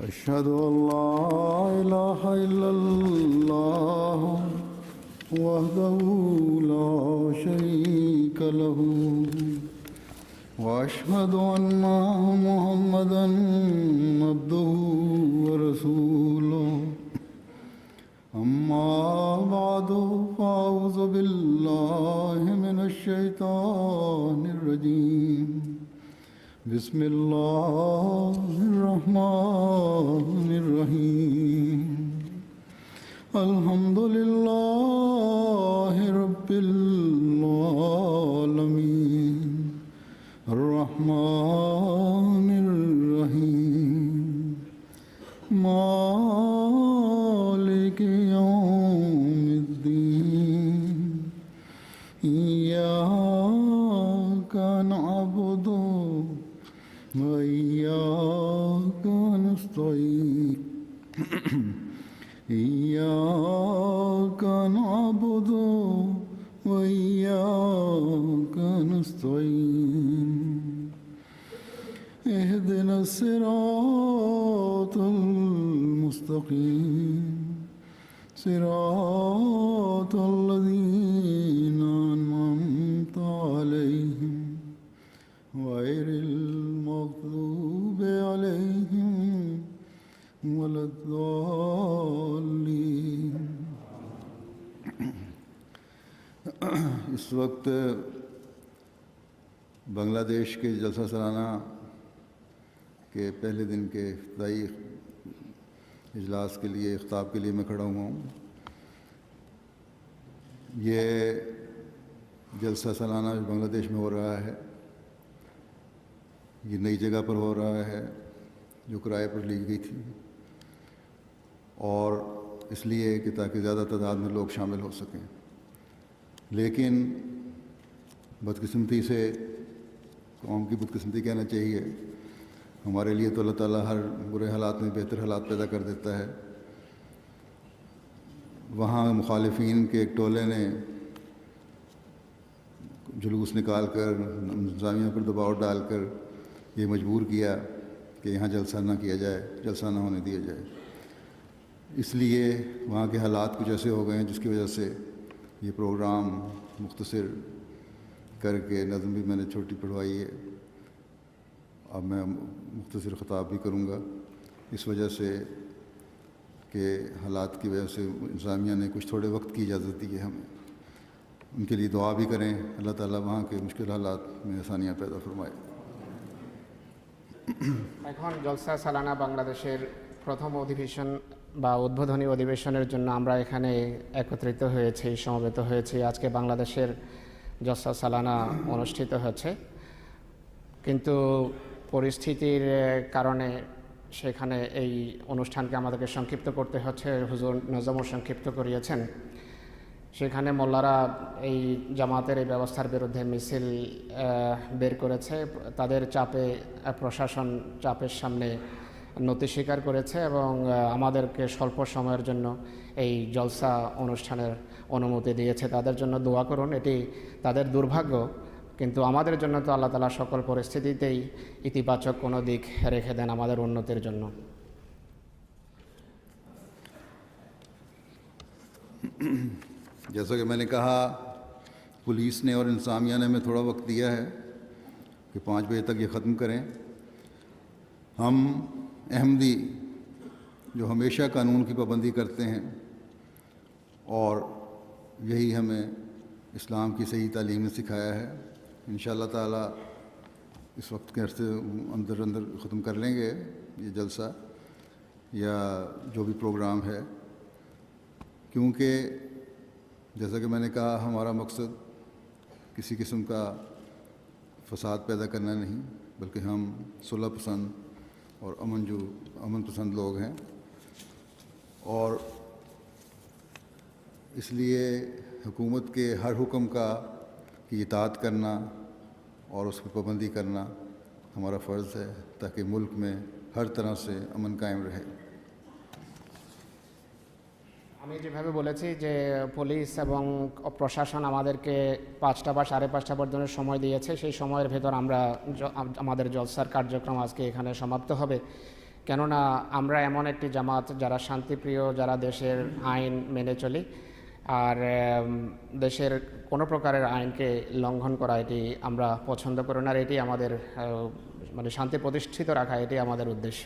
أشهد أن لا إله إلا الله وحده لا شريك له وأشهد أن محمدا عبده ورسوله أما بعد فأعوذ بالله من الشيطان الرجيم بسم الله الرحمن الرحيم الحمد لله رب العالمين الرحمن الرحيم مالك يوم الدين إياك نعبد وإياك نستعين إياك نعبد وإياك نستعين اهدنا الصراط المستقيم صراط الذين أنعمت عليهم غير المغضوب عليهم ولا الضالين. اس وقت بنگلہ دیش کے جلسہ سالانہ کے پہلے دن کے افتتاحی اجلاس کے لیے خطاب کے لیے میں کھڑا ہوا ہوں. یہ جلسہ سالانہ جو بنگلہ دیش میں ہو رہا ہے یہ نئی جگہ پر ہو رہا ہے جو کرائے پر لی گئی تھی، اور اس لیے کہ تاکہ زیادہ تعداد میں لوگ شامل ہو سکیں. لیکن بدقسمتی سے، قوم کی بدقسمتی کہنا چاہیے، ہمارے لیے تو اللہ تعالیٰ ہر برے حالات میں بہتر حالات پیدا کر دیتا ہے. وہاں مخالفین کے ایک ٹولے نے جلوس نکال کر انتظامیہ پر دباؤ ڈال کر یہ مجبور کیا کہ یہاں جلسہ نہ کیا جائے، جلسہ نہ ہونے دیا جائے. اس لیے وہاں کے حالات کچھ ایسے ہو گئے ہیں جس کی وجہ سے یہ پروگرام مختصر کر کے نظم بھی میں نے چھوٹی پڑھوائی ہے. اب میں مختصر خطاب بھی کروں گا اس وجہ سے کہ حالات کی وجہ سے انتظامیہ نے کچھ تھوڑے وقت کی اجازت دی ہے ہمیں. ان کے لیے دعا بھی کریں، اللہ تعالیٰ وہاں کے مشکل حالات میں آسانیاں پیدا فرمائے. এখন জলসা সালানা বাংলাদেশের প্রথম অধিবেশন বা উদ্বোধনী অধিবেশনের জন্য আমরা এখানে একত্রিত হয়েছি, সমবেত হয়েছি. আজকে বাংলাদেশের জলসা সালানা অনুষ্ঠিত হচ্ছে, কিন্তু পরিস্থিতির কারণে সেখানে এই অনুষ্ঠানকে আমাদেরকে সংক্ষিপ্ত করতে হচ্ছে. হুজুর নজমও সংক্ষিপ্ত করিয়েছেন. সেখানে মোল্লারা এই জামাতের এই ব্যবস্থার বিরুদ্ধে মিছিল বের করেছে. তাদের চাপে প্রশাসন চাপের সামনে নতি স্বীকার করেছে এবং আমাদেরকে স্বল্প সময়ের জন্য এই জলসা অনুষ্ঠানের অনুমতি দিয়েছে. তাদের জন্য দোয়া করুন. এটি তাদের দুর্ভাগ্য, কিন্তু আমাদের জন্য তো আল্লাহ তাআলা সকল পরিস্থিতিতেই ইতিবাচক কোনো দিক রেখে দেন আমাদের উন্নতির জন্য. جیسا کہ میں نے کہا، پولیس نے اور انتظامیہ نے ہمیں تھوڑا وقت دیا ہے کہ 5 بجے تک یہ ختم کریں. ہم احمدی جو ہمیشہ قانون کی پابندی کرتے ہیں اور یہی ہمیں اسلام کی صحیح تعلیم نے سکھایا ہے، انشاءاللہ تعالی اس وقت کے عرصے اندر ختم کر لیں گے یہ جلسہ یا جو بھی پروگرام ہے. کیونکہ جیسا کہ میں نے کہا، ہمارا مقصد کسی قسم کا فساد پیدا کرنا نہیں، بلکہ ہم صلح پسند اور امن پسند لوگ ہیں. اور اس لیے حکومت کے ہر حکم کی اطاعت کرنا اور اس پر پابندی کرنا ہمارا فرض ہے تاکہ ملک میں ہر طرح سے امن قائم رہے. আমি যেভাবে বলেছি যে পুলিশ এবং প্রশাসন আমাদেরকে 5টা বা 5:30 পর্যন্ত সময় দিয়েছে, সেই সময়ের ভেতর আমরা আমাদের জলসার কার্যক্রম আজকে এখানে সমাপ্ত হবে কেননা আমরা এমন একটি জামাত যারা শান্তিপ্রিয়, যারা দেশের আইন মেনে চলি, আর দেশের কোনো প্রকারের আইনকে লঙ্ঘন করা এটি আমরা পছন্দ করি না, আর এটি আমাদের মানে শান্তি প্রতিষ্ঠিত রাখা এটি আমাদের উদ্দেশ্য।